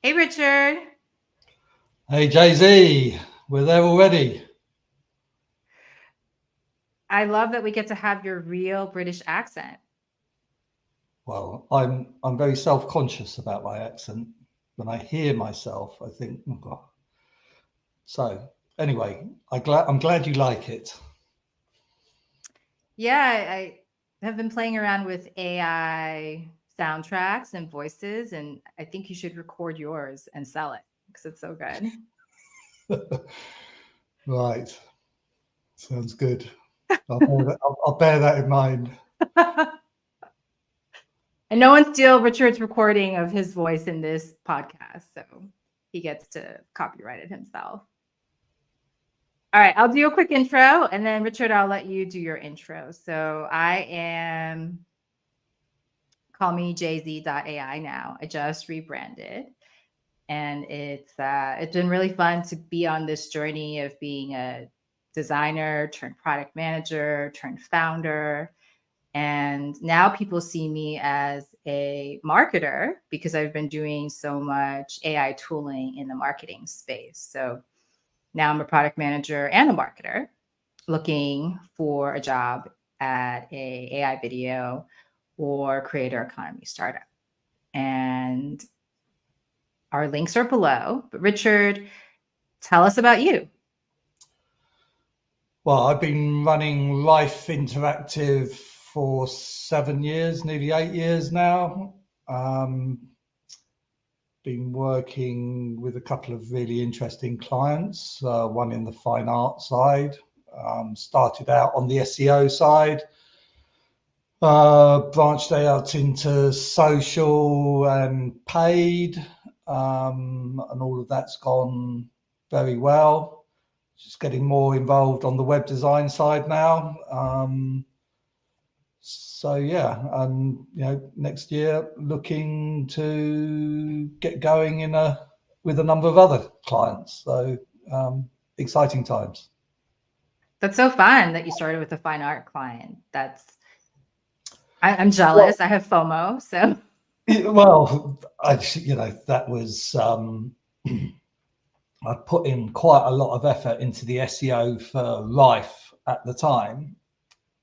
Hey, Richard. Hey, Jay-Z, we're there already. I love that we get to have your real British accent. Well, I'm very self-conscious about my accent. When I hear myself, I think, oh God. So anyway, I'm glad you like it. Yeah, I have been playing around with AI soundtracks and voices, and I think you should record yours and sell it because it's so good. Right, sounds good. I'll bear that in mind. And no one steal Richard's recording of his voice in this podcast, so he gets to copyright it himself. All right, I'll do a quick intro, and then Richard, I'll let you do your intro. So I am, call me jz.ai now. I just rebranded, and it's been really fun to be on this journey of being a designer turned product manager turned founder. And now people see me as a marketer because I've been doing so much AI tooling in the marketing space. So now I'm a product manager and a marketer looking for a job at a AI video or creator economy startup. And our links are below. But Richard, tell us about you. Well, I've been running Life Interactive for 7 years, nearly 8 years now. Been working with a couple of really interesting clients, one in the fine art side, started out on the SEO side, branched out into social and paid, and all of that's gone very well. Just getting more involved on the web design side now. So yeah, and next year looking to get going with a number of other clients. So exciting times. That's so fun that you started with a fine art client. I'm Well, jealous. I have FOMO. So well, that was I put in quite a lot of effort into the SEO for Life at the time,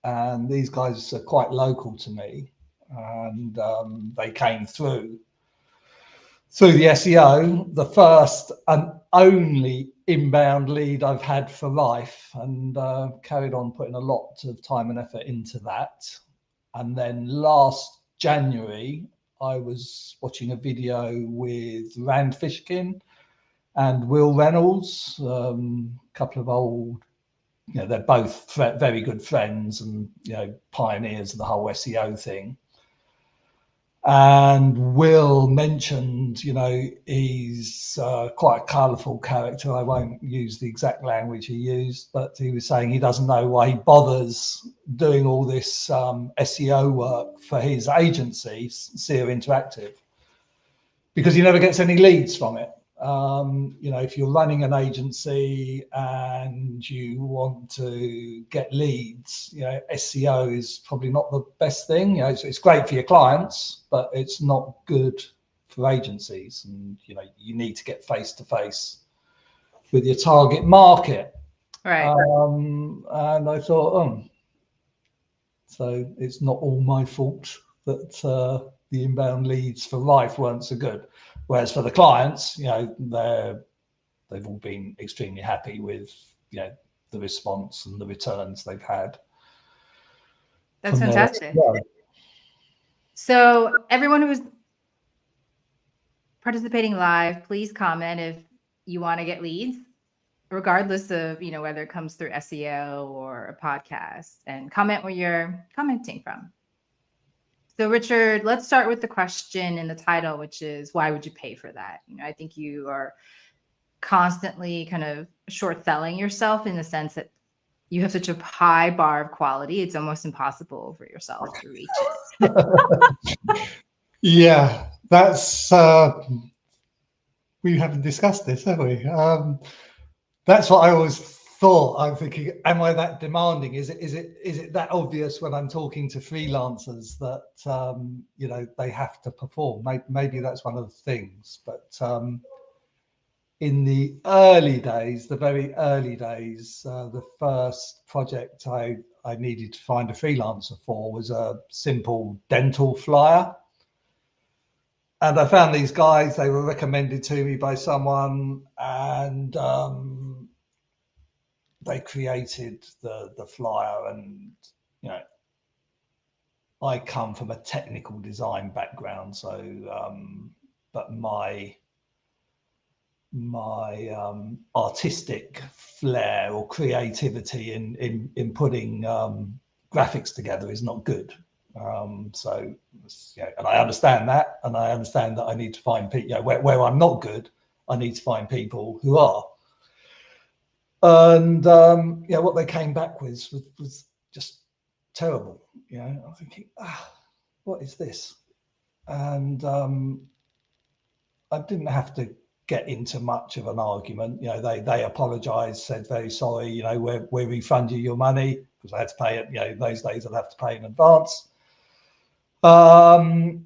and these guys are quite local to me, and they came through the SEO, the first and only inbound lead I've had for Life, and carried on putting a lot of time and effort into that. And then last January, I was watching a video with Rand Fishkin and Will Reynolds, a couple of old, they're both very good friends and, pioneers of the whole SEO thing. And Will mentioned, he's quite a colourful character. I won't use the exact language he used, but he was saying he doesn't know why he bothers doing all this SEO work for his agency, SEO Interactive, because he never gets any leads from it. If you're running an agency and you want to get leads, SEO is probably not the best thing. It's great for your clients, but it's not good for agencies. And you need to get face to face with your target market. right. And I thought, so it's not all my fault that the inbound leads for Life weren't so good. Whereas for the clients, they've all been extremely happy with the response and the returns they've had. That's fantastic. So everyone who's participating live, please comment if you want to get leads, regardless of whether it comes through SEO or a podcast, and comment where you're commenting from. So Richard, let's start with the question in the title, which is, why would you pay for that? I think you are constantly kind of short selling yourself in the sense that you have such a high bar of quality. It's almost impossible for yourself to reach it. Yeah, that's, we haven't discussed this, have we? That's what I always thought, I'm thinking, am I that demanding? Is it that obvious when I'm talking to freelancers that you know, they have to perform? Maybe that's one of the things. But in the early days, the very early days, the first project I needed to find a freelancer for was a simple dental flyer. And I found these guys, they were recommended to me by someone, and they created the flyer. And, you know, I come from a technical design background, so but my artistic flair or creativity in putting graphics together is not good. So, yeah, and I understand that, and I understand that I need to find people, you know, where I'm not good, I need to find people who are. And yeah, what they came back with was just terrible. You know, I'm thinking, what is this? And I didn't have to get into much of an argument. You know, they apologized, said very sorry, you know, we refund you your money, because I had to pay it, you know, those days I'd have to pay in advance. Then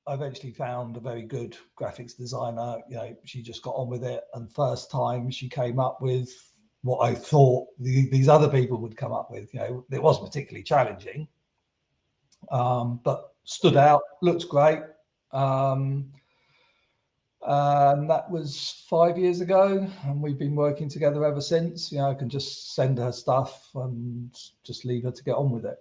I eventually found a very good graphics designer. You know, she just got on with it, and first time she came up with what I thought these other people would come up with. You know, it wasn't particularly challenging, but stood out, looked great. And that was 5 years ago, and we've been working together ever since. You know, I can just send her stuff and just leave her to get on with it.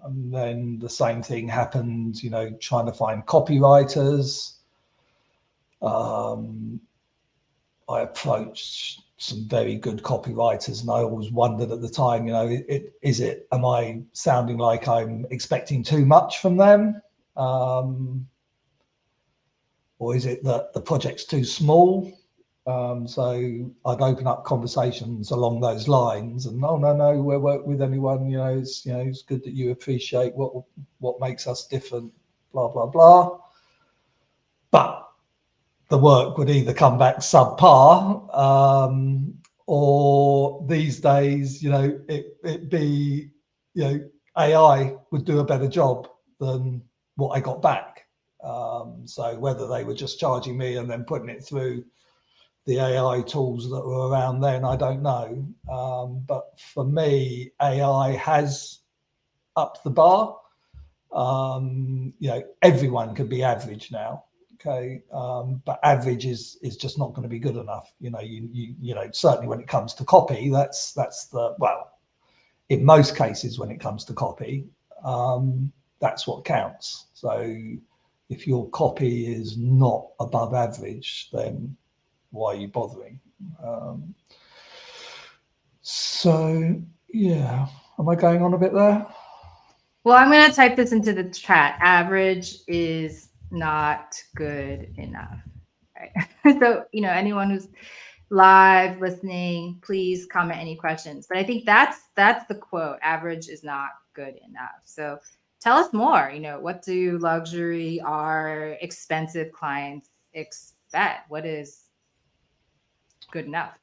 And then the same thing happened, you know, trying to find copywriters. I approached some very good copywriters, and I always wondered at the time, you know, am I sounding like I'm expecting too much from them? Or is it that the project's too small? So I'd open up conversations along those lines, and no, we'll work with anyone. You know, it's good that you appreciate what makes us different, blah blah blah. But the work would either come back subpar, or these days, you know, it be, you know, AI would do a better job than what I got back. So whether they were just charging me and then putting it through the AI tools that were around then, I don't know. But for me, AI has upped the bar. You know, everyone can be average now. Okay, but average is just not going to be good enough. You know, you know, certainly when it comes to copy, that's the, well, in most cases when it comes to copy, that's what counts. So if your copy is not above average, then why are you bothering? So yeah, am I going on a bit there? Well, I'm going to type this into the chat. Average is not good enough. Right. So, you know, anyone who's live listening, please comment any questions. But I think that's the quote. Average is not good enough. So tell us more. You know, what do luxury or expensive clients expect? What is good enough?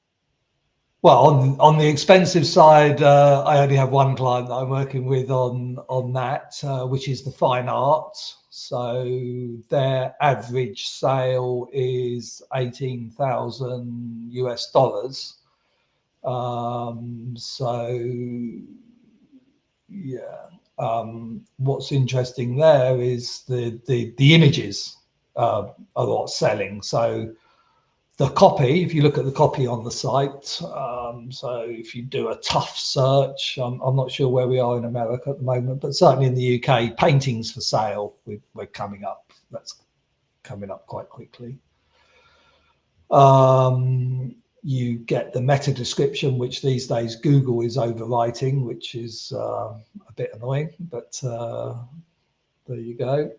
Well, on the expensive side, I only have one client that I'm working with on that, which is the fine arts. So their average sale is $18,000 US. So yeah, what's interesting there is the images are what's selling. So the copy, if you look at the copy on the site, so if you do a tough search, I'm not sure where we are in America at the moment, but certainly in the UK, paintings for sale, we're coming up. That's coming up quite quickly. You get the meta description, which these days Google is overwriting, which is a bit annoying, but there you go.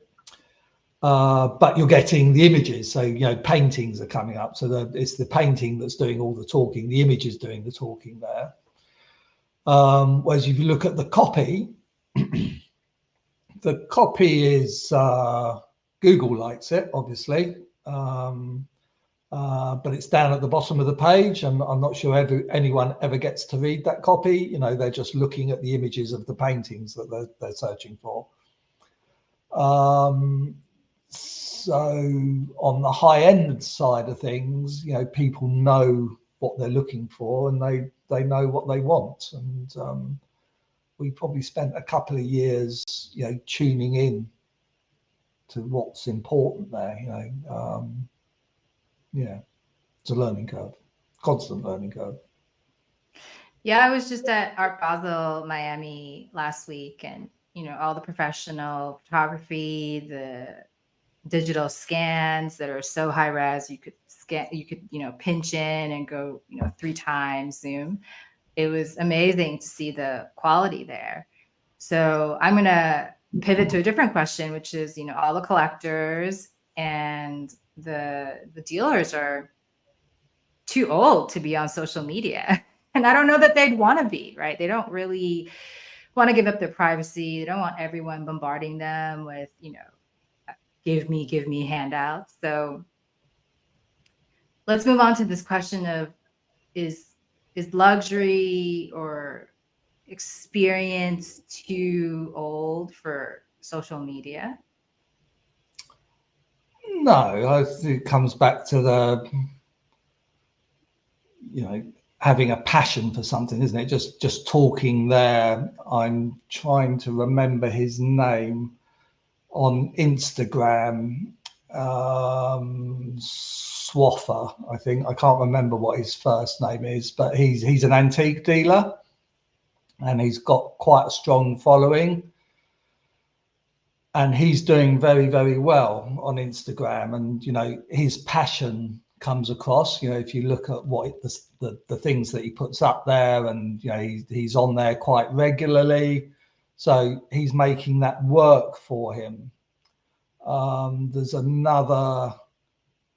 But you're getting the images, so you know, paintings are coming up. So it's the painting that's doing all the talking. The image is doing the talking there. Whereas if you look at the copy, the copy is Google likes it, obviously, but it's down at the bottom of the page, and I'm not sure anyone ever gets to read that copy. You know, they're just looking at the images of the paintings that they're searching for. So on the high end side of things, you know, people know what they're looking for, and they know what they want. And we probably spent a couple of years, you know, tuning in to what's important there. You know, yeah, it's a learning curve, constant learning curve. Yeah, I was just at Art Basel, Miami last week, and you know, all the professional photography, the digital scans that are so high res, you could scan, you could, you know, pinch in and go, you know, 3 times zoom. It was amazing to see the quality there. So I'm going to pivot to a different question, which is, you know, all the collectors and the dealers are too old to be on social media. And I don't know that they'd want to be, right? They don't really want to give up their privacy. They don't want everyone bombarding them with, you know, give me handouts. So let's move on to this question of is luxury or experience too old for social media? No, I think it comes back to the, you know, having a passion for something, isn't it? Just talking there. I'm trying to remember his name on Instagram. Swaffer, I think. I can't remember what his first name is, but he's an antique dealer, and he's got quite a strong following. And he's doing very, very well on Instagram. And, you know, his passion comes across. You know, if you look at what the things that he puts up there, and, you know, he's on there quite regularly. So he's making that work for him. There's another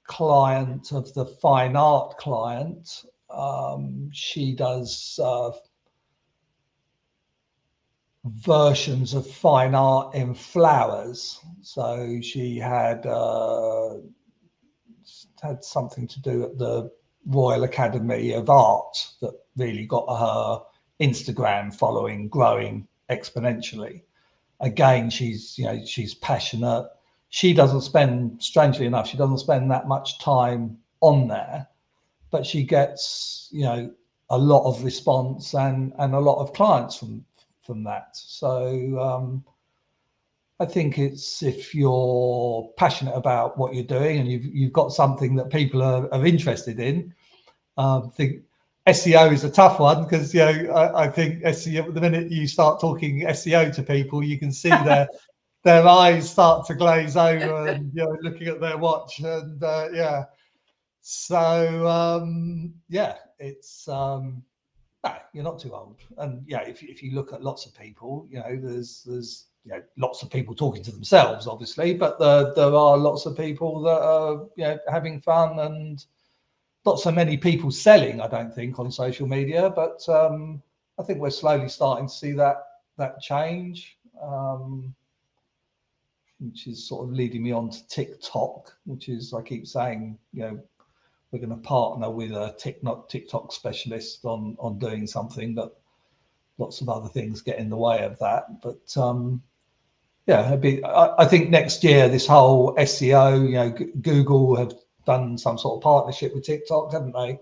client of the fine art client. She does versions of fine art in flowers. So she had something to do at the Royal Academy of Art that really got her Instagram following growing exponentially. Again, she's passionate. She doesn't spend, strangely enough, she doesn't spend that much time on there, but she gets, you know, a lot of response and a lot of clients from that. So I think it's, if you're passionate about what you're doing and you've got something that people are interested in, I think SEO is a tough one, because, you know, I think SEO, the minute you start talking SEO to people, you can see their eyes start to glaze over, and, you know, looking at their watch, and yeah. So yeah, it's no, you're not too old. And yeah, if you look at lots of people, you know, there's you know, lots of people talking to themselves, obviously, but there are lots of people that are, you know, having fun, and not so many people selling, I don't think, on social media. But I think we're slowly starting to see that change, which is sort of leading me on to TikTok, which is, I keep saying, you know, we're going to partner with a TikTok specialist on doing something, but lots of other things get in the way of that. But yeah, I think next year, this whole SEO, you know, Google have done some sort of partnership with TikTok, haven't they?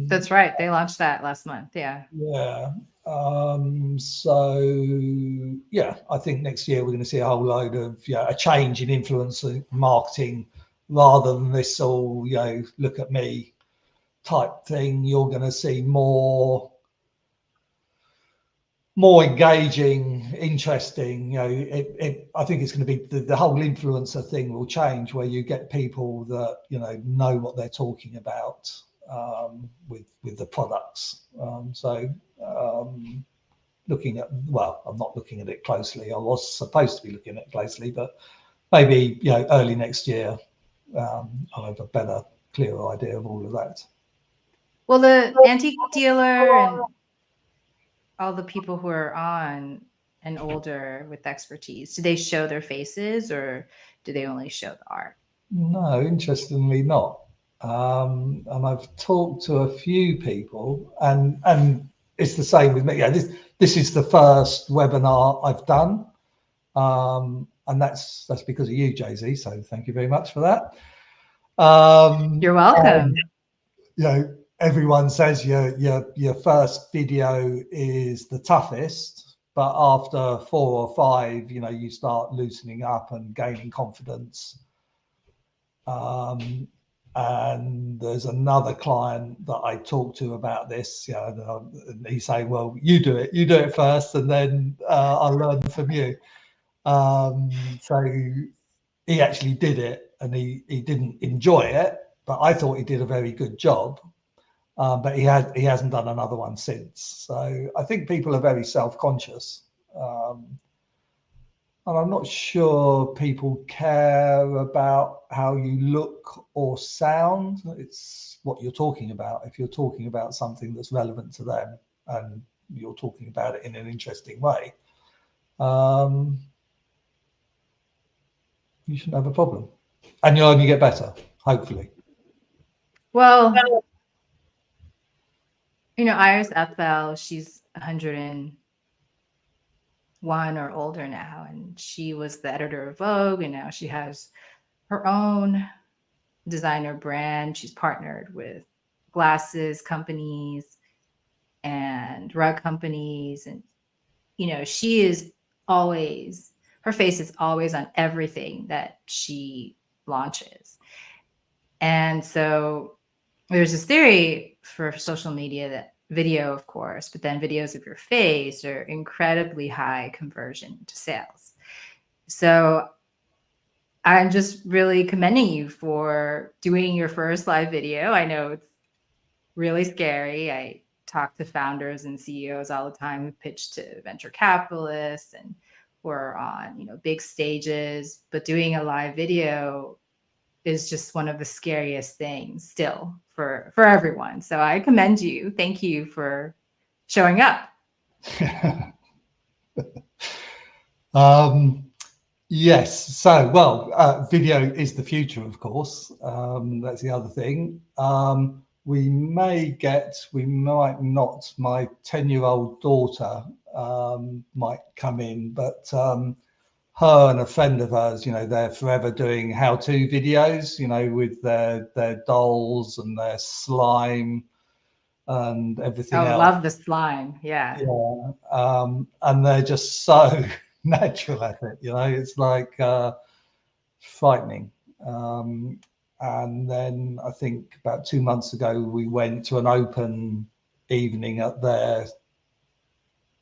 That's right. They launched that last month. Yeah. Yeah. So yeah, I think next year we're going to see a whole load of, you know, a change in influencer marketing, rather than this all, you know, look at me type thing. You're going to see more engaging, interesting, you know, I think it's going to be the whole influencer thing will change, where you get people that, you know what they're talking about with the products. Looking at, well, I'm not looking at it closely. I was supposed to be looking at it closely, but maybe, you know, early next year, I'll have a better, clearer idea of all of that. Well, the antique dealer and all the people who are on and older with expertise, do they show their faces, or do they only show the art? No, interestingly not. And I've talked to a few people, and it's the same with me. Yeah, this is the first webinar I've done, and that's because of you, Jay-Z. So thank you very much for that. You're welcome. You know, everyone says your first video is the toughest, but after 4 or 5, you know, you start loosening up and gaining confidence. And there's another client that I talked to about this, you know, and he's saying, well, you do it first, and then I'll learn from you. So he actually did it, and he didn't enjoy it, but I thought he did a very good job. But he hasn't done another one since. So I think people are very self-conscious. And I'm not sure people care about how you look or sound. It's what you're talking about. If you're talking about something that's relevant to them and you're talking about it in an interesting way, you shouldn't have a problem. And you'll only get better, hopefully. Well, you know, Iris Apfel, she's 101 or older now, and she was the editor of Vogue, and now she has her own designer brand. She's partnered with glasses companies and rug companies, and you know, she is always, her face is always on everything that she launches. And so there's this theory for social media that video, of course, but then videos of your face are incredibly high conversion to sales. So I'm just really commending you for doing your first live video. I know it's really scary. I talk to founders and CEOs all the time who pitch to venture capitalists and who are on, you know, big stages, but doing a live video is just one of the scariest things still for everyone. So I commend you. Thank you for showing up. Yes. So, well, video is the future, of course. That's the other thing. We might not. My 10-year-old daughter might come in, but her and a friend of hers, you know, they're forever doing how-to videos, you know, with their dolls and their slime and everything else. I love the slime. Yeah. And they're just so natural at it, you know. It's like frightening. And then I think about 2 months ago, we went to an open evening at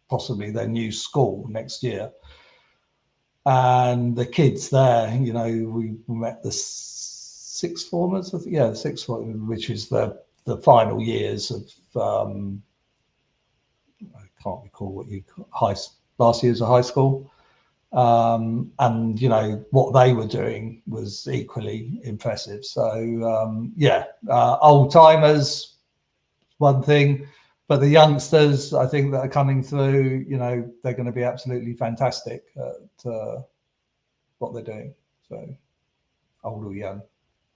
possibly their new school next year. And the kids there, you know, we met the sixth formers, sixth form, which is the final years of, I can't recall what you call last year's of high school. And you know what they were doing was equally impressive. So old timers, one thing, but the youngsters, I think, that are coming through, you know, they're going to be absolutely fantastic at what they're doing. So old or young.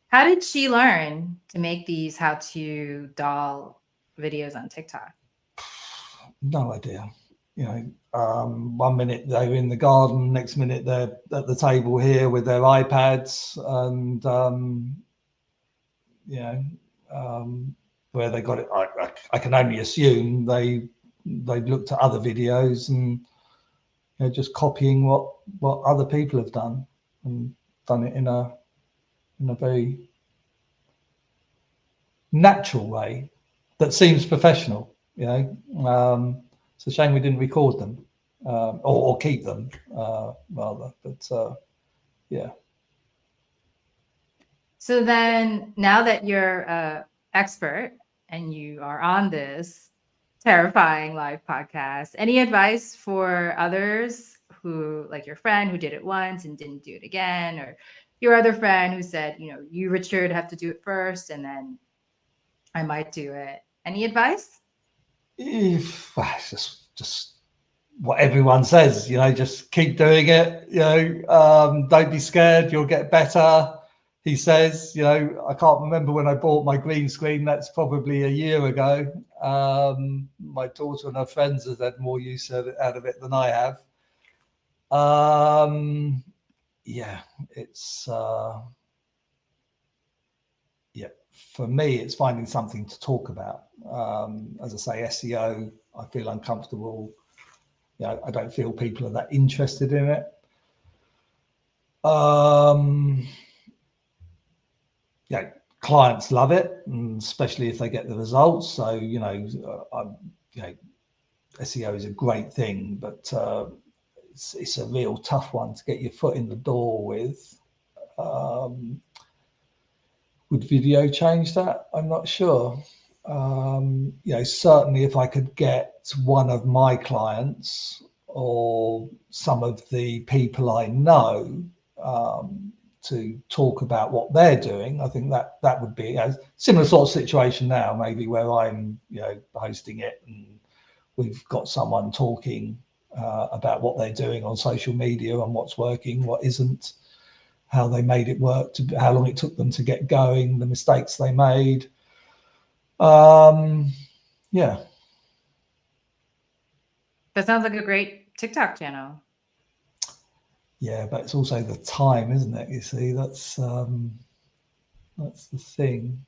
How did she learn to make these how-to doll videos on TikTok? No idea. You know, 1 minute they're in the garden, next minute they're at the table here with their iPads, and where they got it, I can only assume they looked at other videos and, you know, just copying what other people have done, and done it in a very natural way that seems professional. You know, it's a shame we didn't record them or keep them rather. But yeah. So then, now that you're an expert and you are on this terrifying live podcast, any advice for others who, like your friend who did it once and didn't do it again, or your other friend who said, you know, you, Richard, have to do it first and then I might do it? Any advice? Just what everyone says, you know, just keep doing it. You know, don't be scared. You'll get better. he says, I can't remember when I bought my green screen. That's probably a year ago. My daughter and her friends have had more use out of it than I have. Yeah, it's for me, it's finding something to talk about. As I say, SEO, I feel uncomfortable. I don't feel people are that interested in it. Clients love it, and especially if they get the results. So, SEO is a great thing, but it's a real tough one to get your foot in the door with. Would video change that? I'm not sure. Certainly if I could get one of my clients or some of the people I know to talk about what they're doing, I think that would be a similar sort of situation now, maybe where I'm, hosting it, and we've got someone talking about what they're doing on social media and what's working, what isn't, how they made it work, how long it took them to get going, the mistakes they made. Yeah. That sounds like a great TikTok channel. Yeah, but it's also the time, isn't it? You see, that's the thing.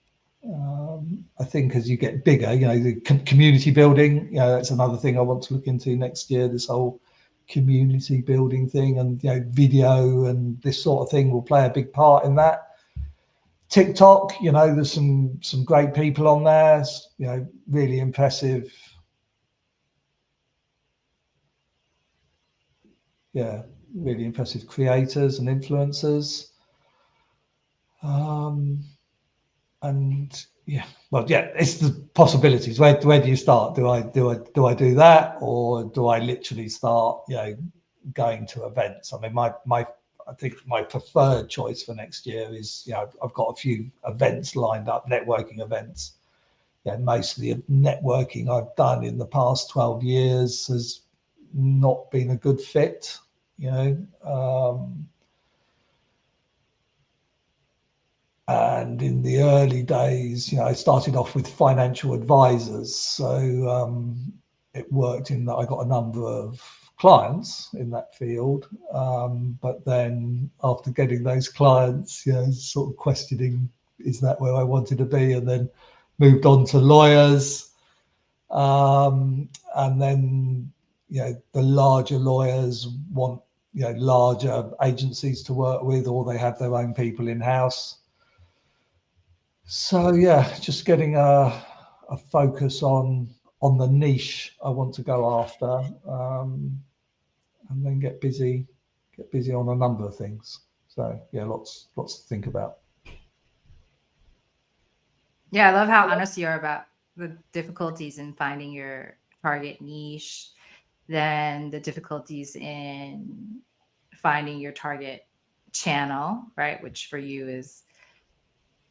I think as you get bigger, the community building, that's another thing I want to look into next year, this whole community building thing, and video and this sort of thing will play a big part in that. TikTok, there's some great people on there, really impressive. Yeah, really impressive creators and influencers. And it's the possibilities. Where do you start? Do I do that, or do I literally start, going to events? I mean, I think my preferred choice for next year is, I've got a few events lined up, networking events. Most of the networking I've done in the past 12 years has not been a good fit, and in the early days, I started off with financial advisors. So it worked in that I got a number of clients in that field. But then after getting those clients, sort of questioning, is that where I wanted to be? And then moved on to lawyers. And then, the larger lawyers want, larger agencies to work with, or they have their own people in-house. So just getting a focus on the niche I want to go after, and then get busy on a number of things. So lots to think about. Yeah, I love how honest you are about the difficulties in finding your target niche, then the difficulties in finding your target channel, right? Which for you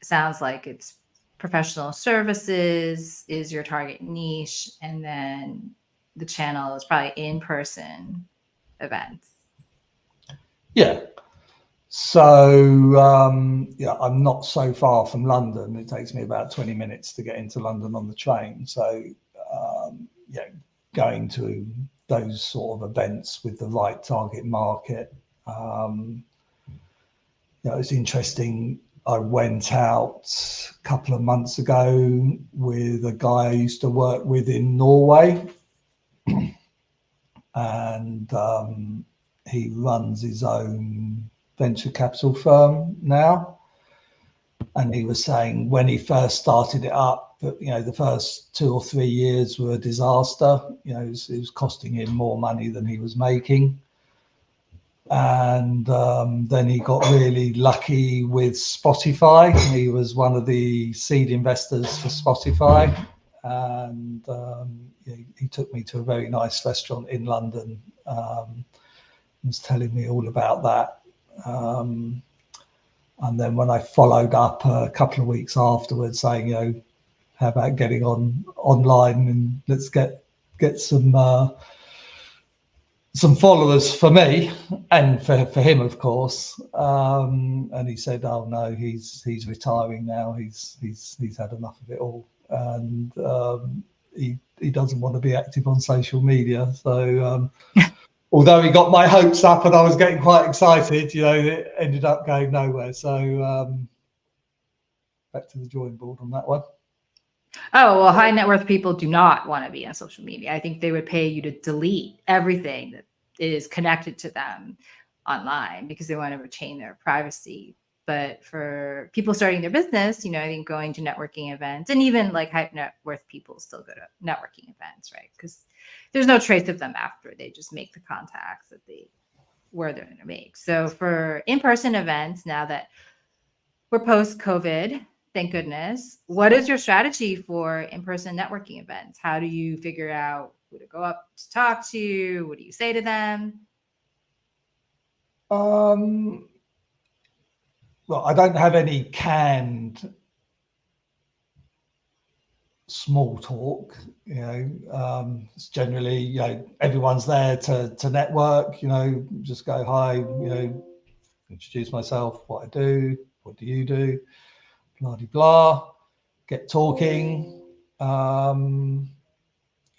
sounds like it's professional services is your target niche, and then the channel is probably in-person events. Yeah. So I'm not so far from London. It takes me about 20 minutes to get into London on the train. So going to those sort of events with the right target market. It's interesting. I went out a couple of months ago with a guy I used to work with in Norway, and he runs his own venture capital firm now. And he was saying when he first started it up, the first 2 or 3 years were a disaster. It was costing him more money than he was making. And then he got really lucky with Spotify. He was one of the seed investors for Spotify. And he took me to a very nice restaurant in London. Was telling me all about that. And then when I followed up a couple of weeks afterwards saying, how about getting online and let's get some some followers for me and for him, of course. And he said, "Oh no, he's retiring now. He's had enough of it all, and he doesn't want to be active on social media." So although he got my hopes up and I was getting quite excited, it ended up going nowhere. So back to the drawing board on that one. Oh, well, high net worth people do not want to be on social media. I think they would pay you to delete everything that is connected to them online because they want to retain their privacy. But for people starting their business, I think going to networking events, and even like high net worth people still go to networking events, right? Because there's no trace of them after. They just make the contacts that they're going to make. So for in-person events, now that we're post-COVID, thank goodness, what is your strategy for in-person networking events? How do you figure out who to go up to talk to? What do you say to them? Well, I don't have any canned small talk. It's generally, everyone's there to network. Just go, hi, introduce myself, what I do, what do you do, blah de blah, get talking, and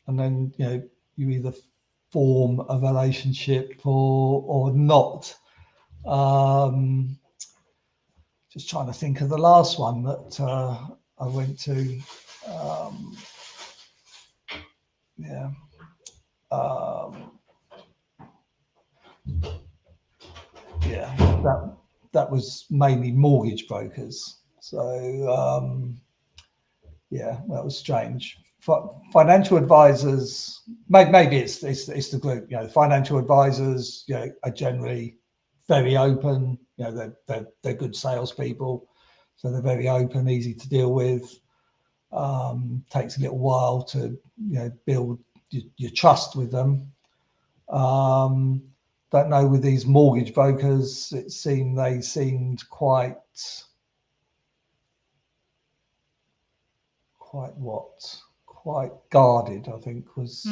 then you either form a relationship or not. Just trying to think of the last one that I went to. That was mainly mortgage brokers. So that was strange. Financial advisors, maybe it's the group. Financial advisors, are generally very open. They're good salespeople, so they're very open, easy to deal with. Takes a little while to build your trust with them. Don't know with these mortgage brokers, they seemed quite guarded, I think is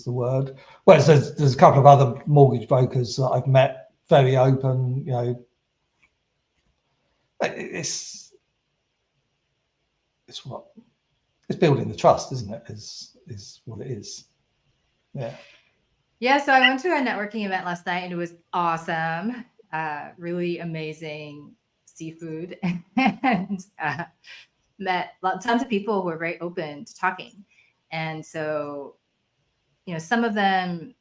the word. Whereas there's a couple of other mortgage brokers that I've met, very open. It's building the trust, isn't it? Is what it is. Yeah, so I went to a networking event last night and it was awesome. Really amazing seafood and met tons of people who were very open to talking. And so, some of them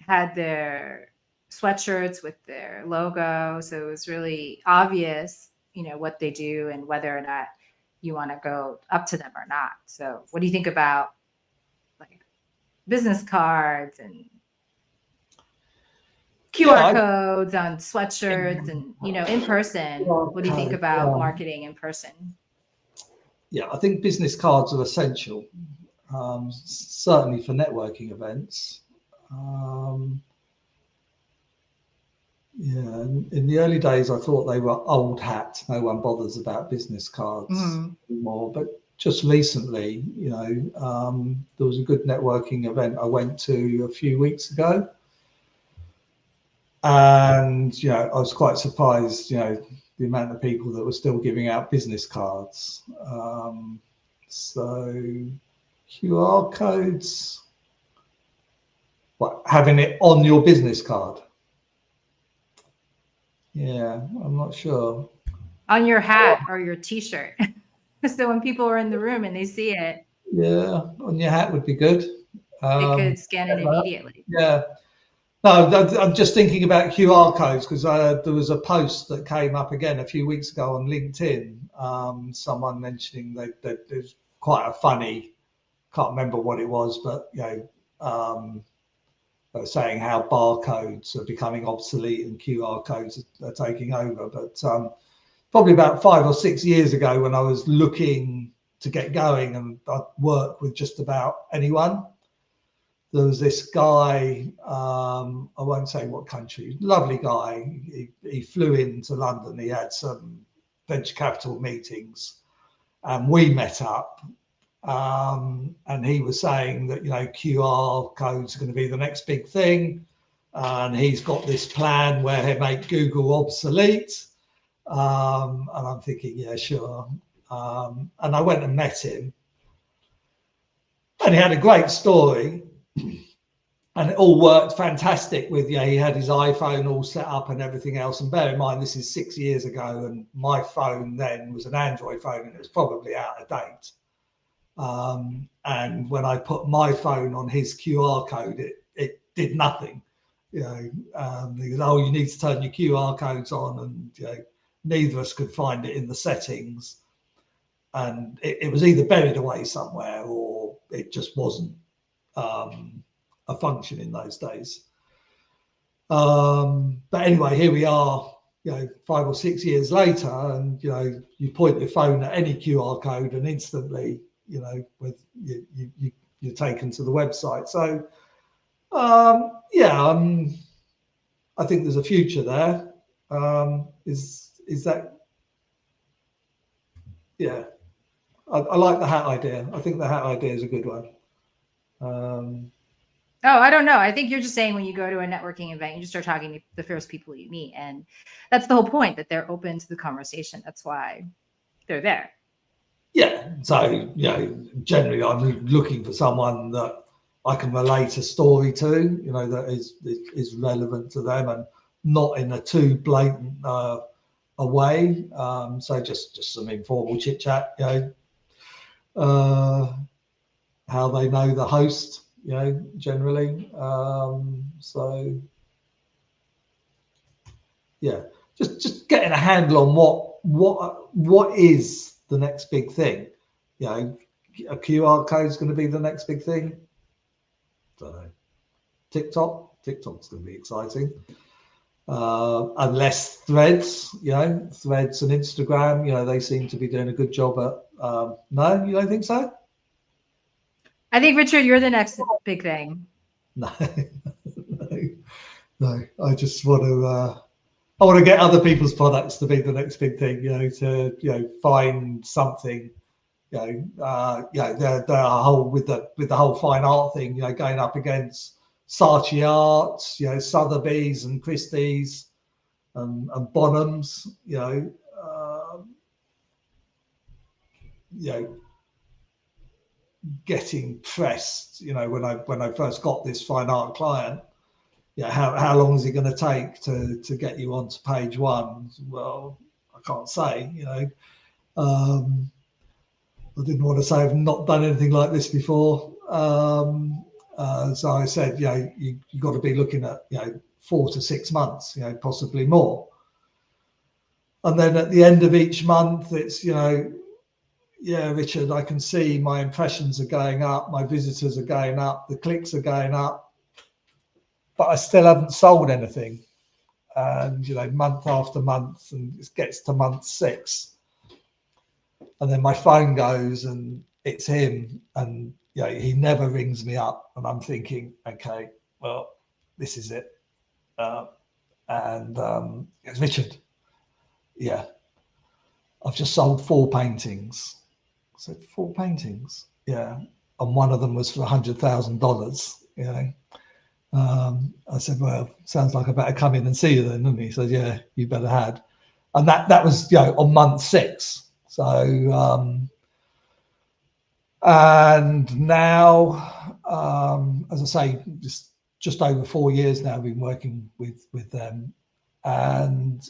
had their sweatshirts with their logo. So it was really obvious, what they do and whether or not you want to go up to them or not. So what do you think about like business cards and QR codes on sweatshirts and, in person? What do you think about marketing in person? Yeah, I think business cards are essential, certainly for networking events. In the early days, I thought they were old hat. No one bothers about business cards anymore. But just recently, there was a good networking event I went to a few weeks ago. And, I was quite surprised, the amount of people that were still giving out business cards. So QR codes, having it on your business card? Yeah, I'm not sure. On your hat or your T-shirt. So when people are in the room and they see it. Yeah, on your hat would be good. They could scan it immediately. Yeah. No, I'm just thinking about QR codes because there was a post that came up again a few weeks ago on LinkedIn. Someone mentioning that there's quite a funny, can't remember what it was, but they were saying how barcodes are becoming obsolete and QR codes are taking over. But probably about 5 or 6 years ago, when I was looking to get going and I worked with just about anyone, there was this guy, I won't say what country, lovely guy. He flew into London. He had some venture capital meetings and we met up and he was saying that, you know, QR codes are going to be the next big thing, and he's got this plan where he'll make Google obsolete. And I'm thinking, yeah, sure. And I went and met him, and he had a great story, and it all worked fantastic with, yeah, he had his iPhone all set up and everything else. And bear in mind, this is 6 years ago, and my phone then was an Android phone, and it was probably out of date. And when I put my phone on his QR code, it did nothing. You know, he goes, oh, you need to turn your QR codes on, and you know, neither of us could find it in the settings, and it was either buried away somewhere or it just wasn't a function in those days. But anyway, here we are, you know, 5 or 6 years later, and you know, you point your phone at any QR code and instantly, you know, with you're taken to the website. So yeah, I think there's a future there. Is that, yeah, I like the hat idea. I think the hat idea is a good one. Oh, I don't know. I think you're just saying when you go to a networking event, you just start talking to the first people you meet. And that's the whole point, that they're open to the conversation. That's why they're there. Yeah. So, you know, generally I'm looking for someone that I can relate a story to, you know, that is relevant to them and not in a too blatant a way. So just some informal chit chat, you know, how they know the host, you know, generally. So yeah, just getting a handle on what is the next big thing. You know, a QR code is going to be the next big thing. Don't know. TikTok's going to be exciting. Unless Threads, you know, Threads and Instagram, you know, they seem to be doing a good job at. No, you don't think so? I think, Richard, you're the next big thing. No. I just want to. I want to get other people's products to be the next big thing. You know, to find something. The whole with the whole fine art thing. You know, going up against Saatchi Arts, you know, Sotheby's and Christie's, and Bonhams. Getting pressed, you know, when I first got this fine art client, how long is it going to take to get you onto page one? Well, I can't say, you know. I didn't want to say I've not done anything like this before. So I said, you got to be looking at, 4 to 6 months, possibly more. And then at the end of each month, it's, yeah, Richard, I can see my impressions are going up, my visitors are going up, the clicks are going up, but I still haven't sold anything. And, month after month, and it gets to month 6. And then my phone goes and it's him, and he never rings me up. And I'm thinking, okay, well, this is it. It's Richard. Yeah, I've just sold 4 paintings. I said, 4 paintings? Yeah. And one of them was for $100,000, I said, well, sounds like I better come in and see you then. And he said, yeah, you better had. And that was, on month 6. So, and now, as I say, just over 4 years now, I've been working with them, and,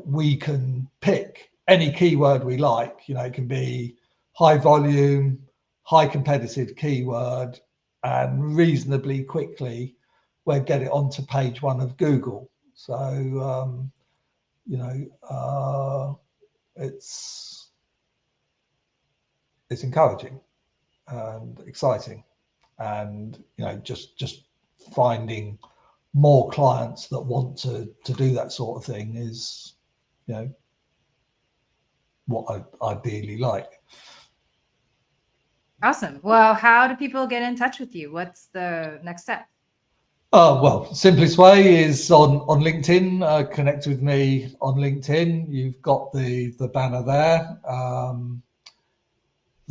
we can pick any keyword we like. It can be high volume, high competitive keyword, and reasonably quickly we'll get it onto page 1 of Google. So, it's encouraging and exciting, and just finding more clients that want to do that sort of thing is what I ideally like. Awesome. Well, how do people get in touch with you? What's the next step? Well, simplest way is on LinkedIn. Connect with me on LinkedIn. You've got the banner there.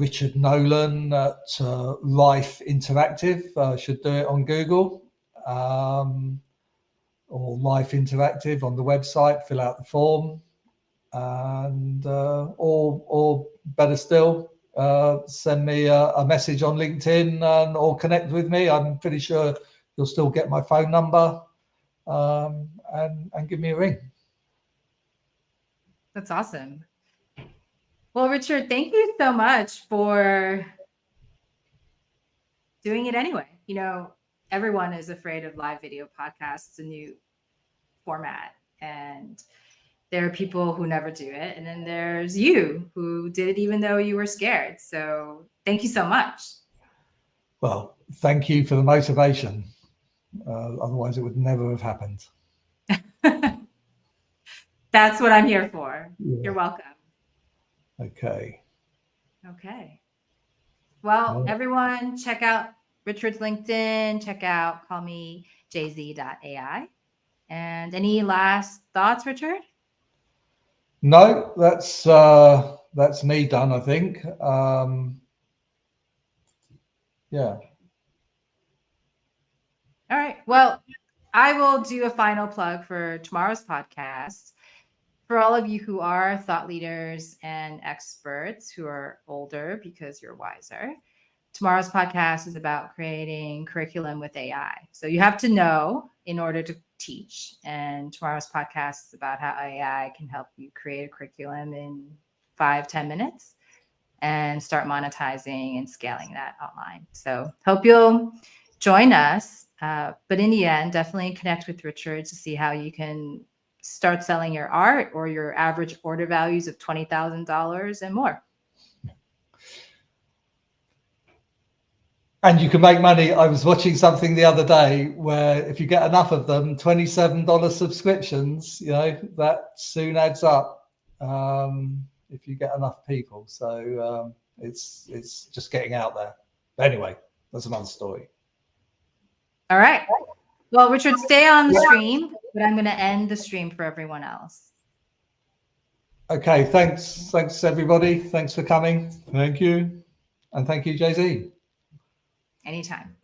Richard Nolan at Life Interactive. Should do it on Google, or Life Interactive on the website. Fill out the form, and or better still, send me a message on LinkedIn or connect with me. I'm pretty sure you'll still get my phone number, and give me a ring. That's awesome. Well, Richard, thank you so much for doing it anyway. You know, everyone is afraid of live video podcasts. It's a new format, and there are people who never do it. And then there's you who did it even though you were scared. So thank you so much. Well, thank you for the motivation. Otherwise, it would never have happened. That's what I'm here for. Yeah. You're welcome. Okay. Okay. Well, everyone, check out Richard's LinkedIn. Check out callmejz.ai. And any last thoughts, Richard? No, that's me done, I think. Yeah. All right. Well, I will do a final plug for tomorrow's podcast. For all of you who are thought leaders and experts who are older because you're wiser, tomorrow's podcast is about creating curriculum with AI. So you have to know in order to teach. And tomorrow's podcast is about how AI can help you create a curriculum in 5-10 minutes and start monetizing and scaling that online. So hope you'll join us. But in the end, definitely connect with Richard to see how you can start selling your art or your average order values of $20,000 and more. And you can make money. I was watching something the other day where if you get enough of them, $27 subscriptions, you know, that soon adds up if you get enough people. So it's just getting out there. But anyway, that's another story. All right. Well, Richard, stay on the stream, but I'm going to end the stream for everyone else. Okay, thanks everybody. Thanks for coming. Thank you. And thank you, Jay-Z. Anytime.